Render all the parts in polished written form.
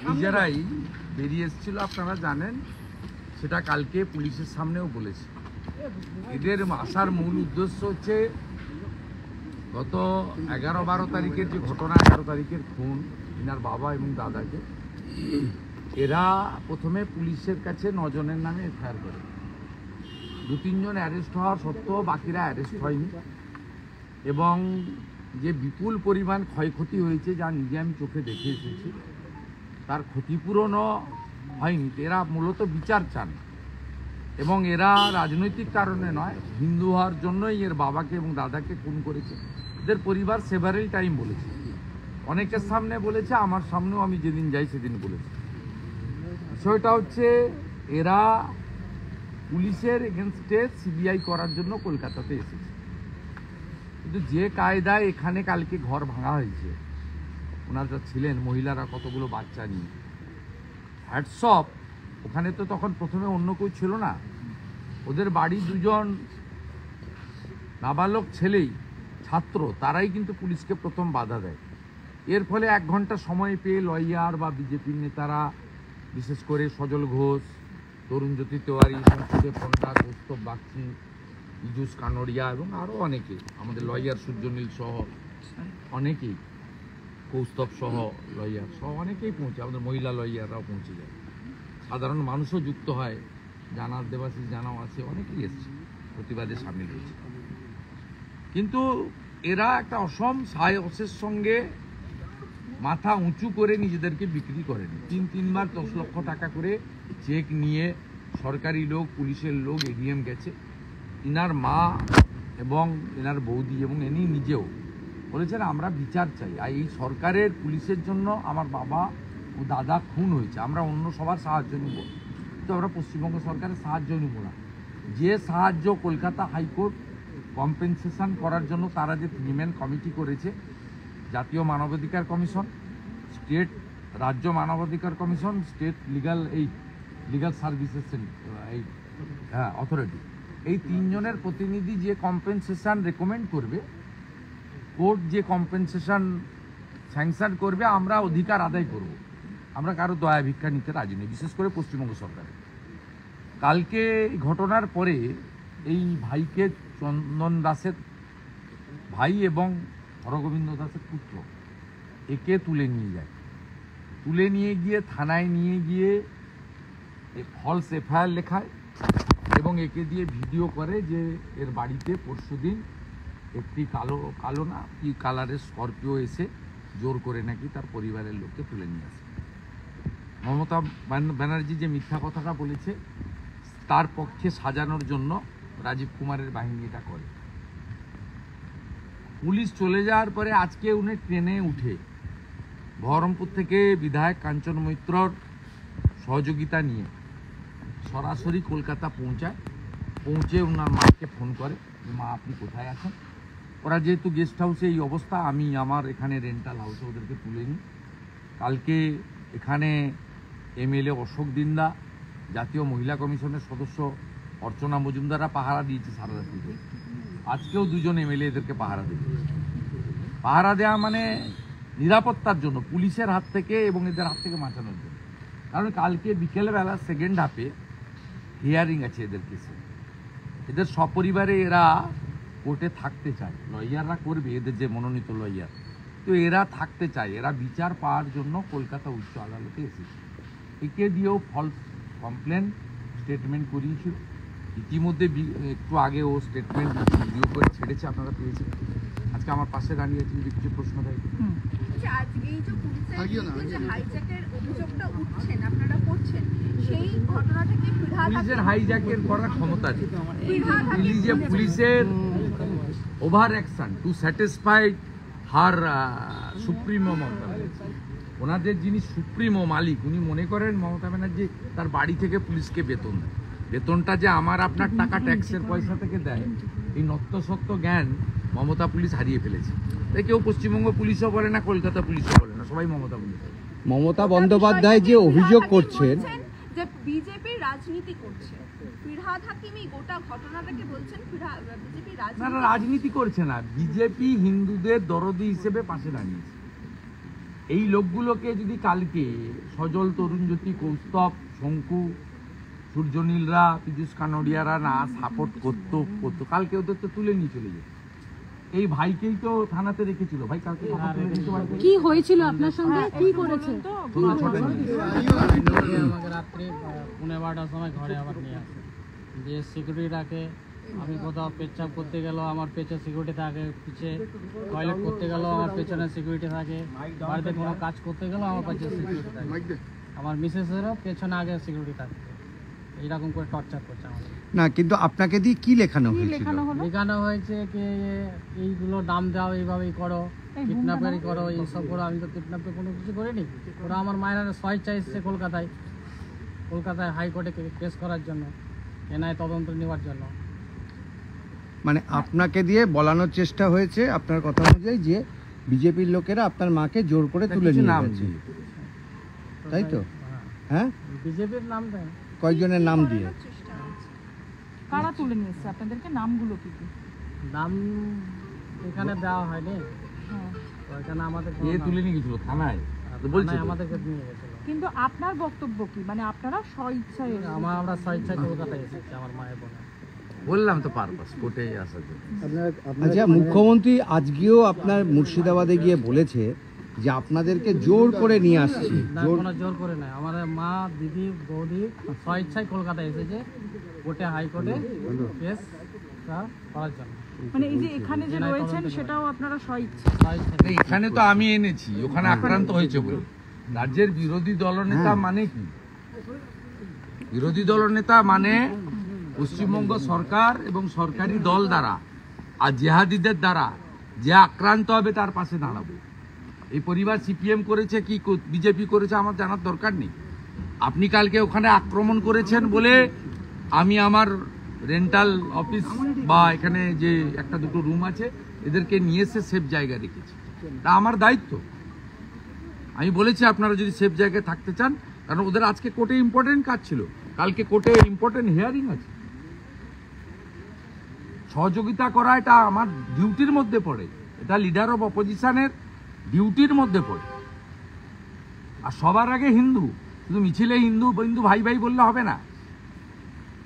নিজেরাই বেরিয়ে এসেছিল, আপনারা জানেন, সেটা কালকে পুলিশের সামনেও বলেছে। এদের আসার মূল উদ্দেশ্য হচ্ছে গত 11-12 তারিখের যে ঘটনা, 11 তারিখের খুন ইনার বাবা এবং দাদাকে, এরা প্রথমে পুলিশের কাছে 9 জনের নামে এফআইআর করে। 2-3 জন অ্যারেস্ট হওয়ার সত্ত্বেও বাকিরা অ্যারেস্ট হয়নি, এবং যে বিপুল পরিমাণ ক্ষয়ক্ষতি হয়েছে যা নিজে আমি চোখে দেখে এসেছি, তার ক্ষতিপূরণও হয়নি। এরা মূলত বিচার চান, এবং এরা রাজনৈতিক কারণে নয়, হিন্দু হওয়ার জন্যই এর বাবাকে এবং দাদাকে খুন করেছে। এদের পরিবার সেভারেল টাইম বলেছে, অনেকের সামনে বলেছে, আমার সামনেও আমি যেদিন যাই সেদিন বলেছি। বিষয়টা হচ্ছে এরা পুলিশের এগেনস্টে সিবিআই করার জন্য কলকাতাতে এসেছে, কিন্তু যে কায়দায় এখানে কালকে ঘর ভাঙা হয়েছে, ওনারা ছিলেন মহিলারা কতগুলো বাচ্চা নিয়ে, হ্যাটসঅপ। ওখানে তো তখন প্রথমে অন্য কেউ ছিল না, ওদের বাড়ি 2 জন নাবালক ছেলেই ছাত্র, তারাই কিন্তু পুলিশকে প্রথম বাধা দেয়। এর ফলে 1 ঘন্টা সময় পেয়ে লয়ার বা বিজেপির নেতারা, বিশেষ করে সজল ঘোষ, তরুণজ্যোতি তেওয়ারি, সংসদে পণ্ডা, কৌস্তব বাগচি, ইজুস কানোরিয়া এবং আরও অনেকে, আমাদের লয়ার সূর্যনীল সহ অনেকেই, কৌস্তব সহ লয়ার সহ অনেকেই পৌঁছে, আমাদের মহিলা লয়াররাও পৌঁছে যায়, সাধারণ মানুষও যুক্ত হয়, জানার দেবাশিস জানাও আছে, অনেকেই এসছে, প্রতিবাদে সামিল হয়েছে। কিন্তু এরা একটা অসম সাহসের সঙ্গে মাথা উঁচু করে নিজেদেরকে বিক্রি করেনি। 3 বার 10 লক্ষ টাকা করে চেক নিয়ে সরকারি লোক, পুলিশের লোক এডিএম গেছে। ইনার মা এবং এনার বৌদি এবং ইনি নিজেও বলেছেন আমরা বিচার চাই, আর এই সরকারের পুলিশের জন্য আমার বাবা ও দাদা খুন হয়েছে, আমরা অন্য সবার সাহায্য নিব, তো আমরা পশ্চিমবঙ্গ সরকারের সাহায্য নিব না। যে সাহায্য কলকাতা হাইকোর্ট কম্পেনসেশন করার জন্য তারা যে 3 কমিটি করেছে, জাতীয় মানবাধিকার কমিশন, স্টেট রাজ্য মানবাধিকার commission, state legal services authority, এই 3 জনের প্রতিনিধি যে কম্পেনসেশন রেকমেন্ড করবে, কোর্ট যে কম্পেনসেশন স্যাংশন করবে, আমরা অধিকার আদায় করব। আমরা কারো দয়া ভিক্ষা নিতে রাজি নেই, বিশেষ করে পশ্চিমবঙ্গ সরকারের। কালকে ঘটনার পরে এই ভাইকে, চন্দন দাসের ভাই এবং হরগোবিন্দ দাসের পুত্র, একে তুলে নিয়ে যায়, তুলে নিয়ে গিয়ে থানায় নিয়ে গিয়ে ফলস এফআইআর লেখায়, এবং একে দিয়ে ভিডিও করে যে এর বাড়িতে পরশুদিন একটি কালো না কি কালারের স্করপিও এসে জোর করে নাকি তার পরিবারের লোককে তুলে নিয়ে আসে। মমতা ব্যানার্জি যে মিথ্যা কথাটা বলেছে, তার পক্ষে সাজানোর জন্য রাজীব কুমারের বাহিনী এটা করে। পুলিশ চলে যাওয়ার পরে আজকে উনি ট্রেনে উঠে বহরমপুর থেকে বিধায়ক কাঞ্চন মৈত্রর সহযোগিতা নিয়ে সরাসরি কলকাতা পৌঁছায়। পৌঁছে ওনার মাকে ফোন করে, মা আপনি কোথায় আছেন। ওরা যেহেতু গেস্ট হাউসে এই অবস্থা, আমি আমার এখানে রেন্টাল হাউসে ওদেরকে তুলে নিই। কালকে এখানে এমএলএ অশোক দিন্দা, জাতীয় মহিলা কমিশনের সদস্য অর্চনা মজুমদাররা পাহারা দিয়েছে সারা রাত্রি। আজকেও 2 জন এমএলএ এদেরকে পাহারা দেবে। পাহারা দেওয়া মানে নিরাপত্তার জন্য, পুলিশের হাত থেকে এবং এদের হাত থেকে বাঁচানোর জন্য। কারণ কালকে বিকেলবেলা সেকেন্ড হাফে হিয়ারিং আছে এদের কেসে। এদের সপরিবারে এরা কোর্টে থাকতে চায়, লয়াররা করবে, এদের যে মনোনীত লয়ার, তো এরা থাকতে চায়, এরা বিচার পাওয়ার জন্য কলকাতা উচ্চ আদালতে এসেছে। একে দিয়েও ফলস কমপ্লেন স্টেটমেন্ট করিয়েছিল। ইতিমধ্যে একটু আগে ও স্টেটমেন্ট ভিডিও করে ছেড়েছে, আপনারা পেয়েছেন। আজকে আমার পাশে দাঁড়িয়ে আছে, যদি কিছু প্রশ্ন দেয়। পুলিশের হাইজ্যাকের করার ক্ষমতা নেই, পুলিশের over action to satisfy her supremo Mamata Banerjee. ওনাদের যিনি সুপ্রিমো মালিক, উনি মনে করেন মমতা ব্যানার্জি তার বাড়ি থেকে পুলিশকে বেতন দেয়। বেতনটা যে আমার আপনার টাকা ট্যাক্সের পয়সা থেকে দেয়, এই নত্যসত্য জ্ঞান মমতা পুলিশ হারিয়ে ফেলেছে। তাই কেউ পশ্চিমবঙ্গ পুলিশও বলে না, কলকাতা পুলিশও বলে না, সবাই মমতা পুলিশ। মমতা বন্দ্যোপাধ্যায় যে অভিযোগ করছেন যে বিজেপি রাজনীতি করছে, ফিরহাদ হাকিমি গোটা ঘটনাটাকে বলছেন বিজেপি রাজনীতি করছে না, বিজেপি হিন্দুদের দরদি হিসেবে পাশে দাঁড়িয়েছে। এই লোকগুলোকে যদি কালকে সজল, তরুণজ্যোতি, কৌস্তব, শঙ্কু, সূর্যনীলরা, পীযূষ কানোডিয়ারা না সাপোর্ট করতো, কালকে ওদের তো তুলে নিয়ে চলে যেত। এই ভাইকেই তো থানাতে রেখেছিল। ভাই কালকে কি হয়েছিল আপনার সঙ্গে, কি করেছে? আমাকে রাত্রে 11:30টার সময় ঘরে আবার নিয়ে আসে, যে সিকিউরিটি রাখে। আমি কোথাও পেচ্ছাপ করতে গেলেও আমার পেছনে সিকিউরিটি থাকে, পিছে টয়লেট করতে গেলেও আমার পেছনে সিকিউরিটি থাকে, বাড়িতে কোনো কাজ করতে গেলেও আমার পেছনে সিকিউরিটি থাকে, আমার মিসেসেরও পেছনে আগে সিকিউরিটি থাকে। এইরকম করে টর্চার করছে আমাদের। না, কিন্তু আপনাকে দিয়ে কি লেখানো হয়েছিল? লেখানো হয়েছে কি এইগুলো নাম দাও, এইভাবেই করো, কিডন্যাপারি করো, এইসব করো। আমি তো কিডন্যাপে কোনো কিছু করিনি। ওরা আমার মায়ের স্বেচ্ছা এসেছে কলকাতায় হাইকোর্টে কেস করার জন্য, এনআই তদন্ত নেওয়ার জন্য। মানে আপনাকে দিয়ে বলানোর চেষ্টা হয়েছে আপনার কথা অনুযায়ী যে বিজেপির লোকেরা আপনার মাকে জোর করে তুলে নিয়ে গেছে, তাই তো? হ্যাঁ, বিজেপির নাম দেয়। কয়েকজনের নাম দিয়ে। কারা তুলে নিয়ে এসেছে আপনাদেরকে, নামগুলো কি কি? নাম এখানে দেওয়া হয়নি, তো এখানে আমাদের তুলে নিয়ে গেছিল থানায়, আমাদেরকে নিয়ে গেছিল। কিন্তু আপনার বক্তব্য কি, মানে আপনারা স্বইচ্ছায়? আমরা স্বেচ্ছায় কলকাতায় এসেছি আমার মায়ের বোনে। বললাম তো পারপাস কোর্টে আসার জন্য। আচ্ছা, মুখ্যমন্ত্রী আজকেও আপনার মুর্শিদাবাদে গিয়ে বলেছে যে আপনাদেরকে জোর করে নিয়ে আসছি। না, কোনো জোর করে নাই। আমাদের মা, দিদি, বৌদি স্বেচ্ছায় কলকাতায় এসেছে কোর্টে, হাইকোর্টে কেস করার জন্য। মানে এই যে এখানে যে রয়েছেন সেটাও আপনারা স্বইচ্ছা? এখানে তো আমি এনেছি, ওখানে আক্রান্ত হয়েছে বলে। রাজ্যের বিরোধী দলনেতা মানে কি? বিরোধী দলনেতা মানে পশ্চিমবঙ্গ সরকার এবং সরকারি দল দ্বারা আর জেহাদিদের দ্বারা যে আক্রান্ত হবে তার পাশে দাঁড়াবো। এই পরিবার সিপিএম করেছে কি বিজেপি করেছে আমার জানার দরকার নেই। আপনি কালকে ওখানে আক্রমণ করেছেন বলে আমি আমার রেন্টাল অফিস বা এখানে যে একটা দুটো রুম আছে এদেরকে নিয়ে এসে সেফ জায়গায় রেখেছি। তা আমার দায়িত্ব। আমি বলেছি আপনারা যদি সেফ জায়গায় থাকতে চান, কারণ ওদের আজকে কোর্টে ইম্পর্টেন্ট কাজ ছিল, কালকে কোর্টে ইম্পর্টেন্ট হিয়ারিং আছে। সহযোগিতা করা এটা আমার ডিউটির মধ্যে পড়ে, এটা লিডার অফ অপোজিশনের ডিউটির মধ্যে পড়ে। আর সবার আগে হিন্দু, শুধু মিছিলে হিন্দু হিন্দু ভাই ভাই বললে হবে না।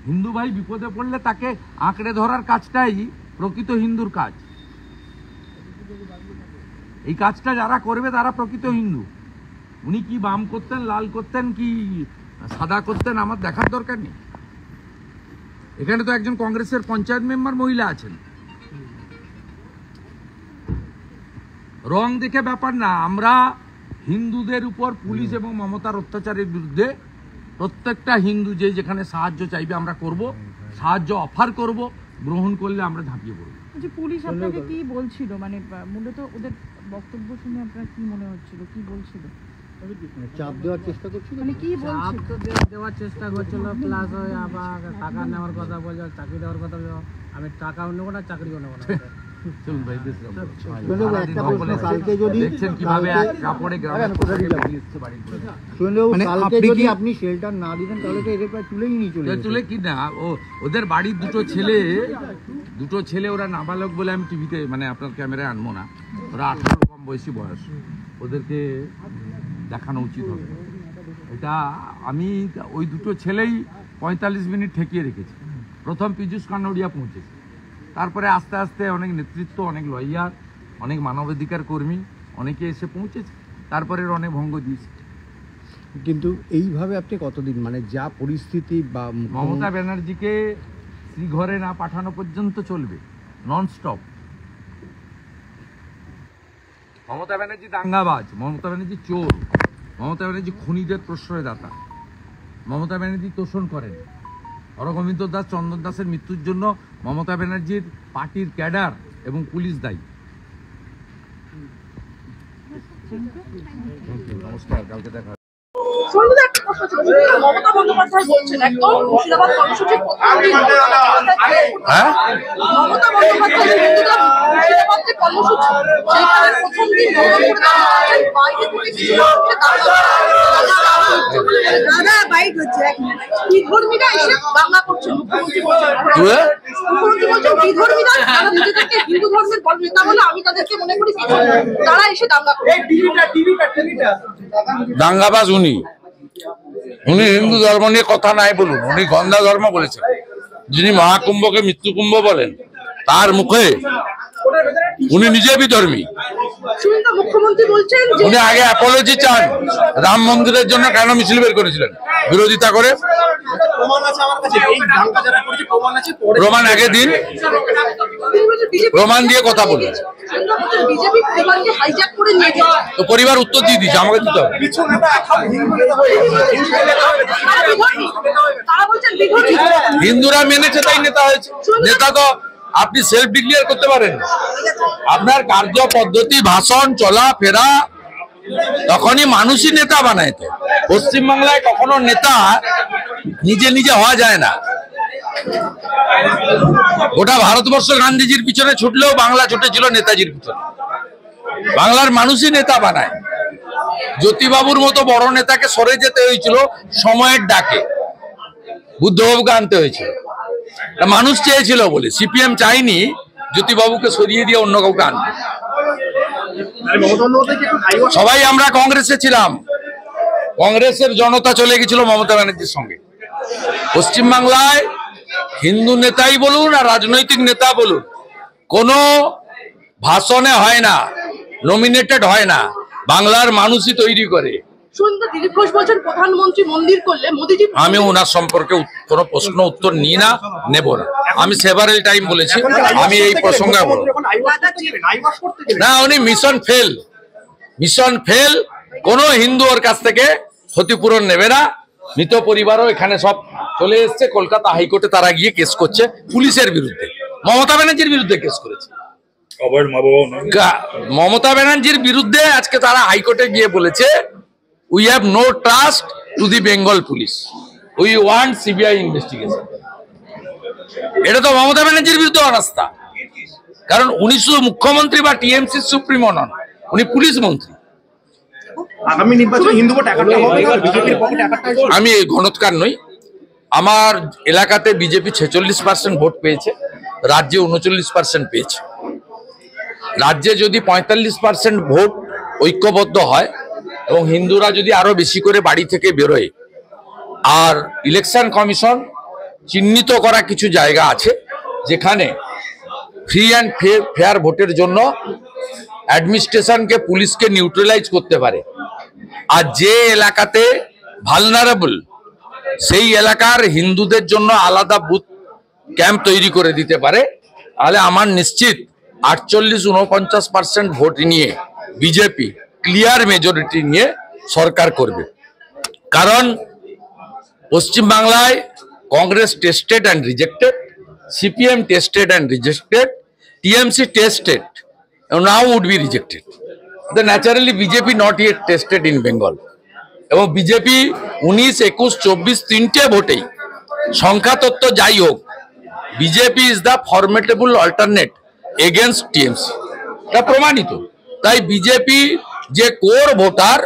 হিন্দু ভাই বিপদে পড়লে তাকে আঁকড়ে ধরার কাজটাই প্রকৃত হিন্দুর কাজ। এই কাজটা যারা করবে তারা প্রকৃত হিন্দু। উনি কি বাম করতেন, লাল করতেন, কি সাদা করতেন আমার দেখার দরকার নেই। এখানে তো একজন কংগ্রেসের পঞ্চায়েত মেম্বার মহিলা আছেন। রং দেখে ব্যাপার না। আমরা হিন্দুদের উপর পুলিশ এবং মমতার অত্যাচারের বিরুদ্ধে প্রত্যেকটা হিন্দু যে যেখানে সাহায্য চাইবে আমরা করব, সাহায্য অফার করব, গ্রহণ করলে আমরা ঝাঁপিয়ে পড়ব। যে পুলিশ আপনাকে কি বলছিল, মানে মূলত ওদের বক্তব্য শুনে আপনার কি মনে হচ্ছিল, কি বলছিল? চাপ দেওয়ার চেষ্টা করছিল, মানে কি বলছিল? চাপ তো দেওয়ার চেষ্টা করছিল, প্লাস আবার টাকা নেওয়ার কথা বলছিল, চাকরি দেওয়ার কথা বলছিল। আমি টাকাও নেবো না, চাকরিও নেবো না। চলুন ভাই, কালকে যদি দেখছেন কিভাবে এক কাপড়ে গ্রামে আপনি শেল্টার না দিতেন তাহলে তো এদের প্রায় তুলেই নিয়ে চলে তুলে কি না। ওদের বাড়ির দুটো ছেলে ওরা নাবালক বলে আমি টিভিতে মানে আপনার ক্যামেরায় আনবো না, ওরা 18 কম বয়সী বয়স, ওদেরকে দেখানো উচিত হবে। এটা আমি ওই দুটো ছেলেই 45 মিনিট ঠেকিয়ে রেখেছি। প্রথম পীযূষ কানোডিয়া পৌঁছেছে, তারপরে আস্তে আস্তে অনেক নেতৃত্ব, অনেক লয়ার, অনেক মানবাধিকার কর্মী অনেকে এসে পৌঁছেছে, তারপরে অনেক ভঙ্গ দিয়েছে। কিন্তু এইভাবে আপনি কতদিন, মানে যা পরিস্থিতি বা মমতা ব্যানার্জিকে শ্রীঘরে না পাঠানো পর্যন্ত চলবে, ননস্টপ। মমতা ব্যানার্জি দাঙ্গাবাজ, মমতা ব্যানার্জি চোর, মমতা ব্যানার্জি খুনিদের প্রশ্রয়দাতা, মমতা ব্যানার্জি তোষণ করেন। হরগোবিন্দ দাস, চন্দন দাসের মৃত্যুর জন্য মমতা ব্যানার্জির পার্টির ক্যাডার এবং পুলিশ দায়ী। নমস্কার, কালকে দেখা হবে। মমতা বন্দ্যোপাধ্যায় বলছেন একদম মুর্শিদাবাদ কর্মসূচির প্রথম দিন মমতা বন্দ্যোপাধ্যায় মুর্শিদাবাদ যে কর্মসূচি সেইখানে প্রথম দিন বাইরে থেকে কিছু দাদা বাইক বিধর্মীরা এসে দাঙ্গা করছে, মুখ্যমন্ত্রী বলছেন বিধর্মীরা তারা নিজেদেরকে হিন্দু ধর্মের বড় নেতা বলে আমি তাদেরকে মনে করি বিধর্মী, তারা এসে দাঙ্গা করছে। দাঙ্গাবাজ উনি হিন্দু ধর্ম নিয়ে কথা নাই বলুন, উনি গন্ধা ধর্ম বলেছেন। যিনি মহাকুম্ভকে মৃত্যুকুম্ভ বলেন তার মুখে উনি নিজে বিধর্মী। মুখ্যমন্ত্রী বলছেন উনি আগে অ্যাপোলজি চান রাম মন্দিরের জন্য কেন মিছিল বের করেছিলেন বিরোধিতা করে। প্রমাণ আগে দিন, প্রমাণ দিয়ে কথা বলুন। বিজেপি প্রমাণকে হাইজ্যাক করে নিয়ে গেছে। তো পরিবার উত্তর দিয়ে দিচ্ছে, আমাকে দিতে হবে। তারা বলছেন বিধর্মী। হিন্দুরা মেনেছে তাই নেতা হয়েছে। নেতা তো আপনি সেলফ ডিক্লেয়ার করতে পারেন, আপনার কার্য পদ্ধতি, ভাষণ, চলা ফেরা তখনই মানুষই নেতা বানায়। তো পশ্চিমবাংলায় কখনো নেতা নিজে নিজে হওয়া যায় না। গোটা ভারতবর্ষ গান্ধীজির পিছনে ছুটলেও বাংলা ছুটেছিল নেতাজির পিছনে। বাংলার মানুষই নেতা বানায়। জ্যোতিবাবুর মতো বড় নেতাকে সরে যেতে হয়েছিল সময়ের ডাকে, বুদ্ধবাবুকে আনতে হয়েছিল। মানুষ চেয়েছিল বলে, সিপিএম চাইনি জ্যোতিবাবুকে সরিয়ে দিয়ে অন্য কাউকে আনতে। সবাই আমরা কংগ্রেসে ছিলাম, কংগ্রেসের জনতা চলে গেছিল মমতা ব্যানার্জির সঙ্গে। পশ্চিমবাংলায় হিন্দু নেতাই বলুন আর রাজনৈতিক নেতা বলুন, কোনো ভাষণে হয় না, নমিনেটেড হয় না, বাংলার মানুষই তৈরি করে। দিলীপ ঘোষ বলছেন প্রধানমন্ত্রী মন্দির করলে মোদিজি। আমি ওনার সম্পর্কে কোনো প্রশ্ন উত্তর নিই না, নেব না। আমি সেভারেল টাইম বলেছি আমি এই প্রসঙ্গে বলবো না। উনি মিশন ফেল, কোন হিন্দু ওর কাছ থেকে ক্ষতিপূরণ নেবে না। মৃত পরিবারও এখানে সব চলে এসছে, কলকাতা হাইকোর্টে তারা গিয়ে কেস করছে পুলিশের বিরুদ্ধে, মমতা ব্যানার্জির বিরুদ্ধে কেস করেছে। মমতা ব্যানার্জির বিরুদ্ধে আজকে তারা হাইকোর্টে গিয়ে বলেছে we have no trust to the Bengal police, we want CBI investigation। এটা তো মমতা ব্যানার্জির বিরুদ্ধে অনাস্থা, কারণ উনি শুধু মুখ্যমন্ত্রী বা টিএমসি সুপ্রিমো নন, উনি পুলিশ মন্ত্রী। আগামী নির্বাচনে হিন্দু ভোট একাত্তর হবে, বিজেপির পকেটে একাত্তর। আমি গণৎকার নই, আমার এলাকাতে বিজেপি 46% ভোট পেয়েছে, রাজ্যে 39% পেয়েছে। রাজ্যে যদি 45% ভোট ঐক্যবদ্ধ হয় এবং হিন্দুরা যদি আরো বেশি করে বাড়ি থেকে বেরোয়, আর ইলেকশন কমিশন চিহ্নিত করা কিছু জায়গা আছে যেখানে ফ্রি অ্যান্ড ফেয়ার ভোটের জন্য অ্যাডমিনিস্ট্রেশনকে, পুলিশকে নিউট্রালাইজ করতে পারে, আর যে এলাকাতে ভালনারেবল সেই এলাকার হিন্দুদের জন্য আলাদা বুথ ক্যাম্প তৈরি করে দিতে পারে, তাহলে আমার নিশ্চিত 48-49% ভোট নিয়ে বিজেপি ক্লিয়ার মেজরিটি নিয়ে সরকার করবে। কারণ পশ্চিমবাংলায় Congress tested and rejected, CPM tested and rejected, TMC tested now would be rejected. Naturally BJP not yet tested in Bengal. এবং বিজেপি 19, 21, 24 তিনটে ভোটেই সংখ্যা তত্ত্ব যাই হোক, BJP is the ফরমেটেবল alternate against TMC, এটা প্রমাণিত। তাই বিজেপি যে কোর ভোটার,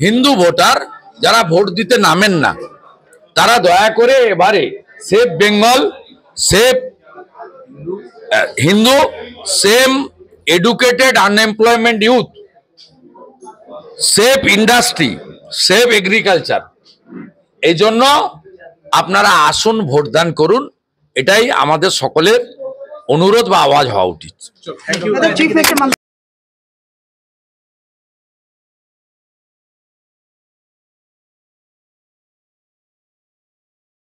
হিন্দু ভোটার যারা ভোট দিতে নামেন না, তারা দয়া করে এবারে safe Bengal, safe Hindu, same educated unemployment youth, safe industry, safe agriculture, এই জন্য আপনারা আসুন, ভোটদান করুন, এটাই আমাদের সকলের অনুরোধ বা আওয়াজ হওয়া উচিত।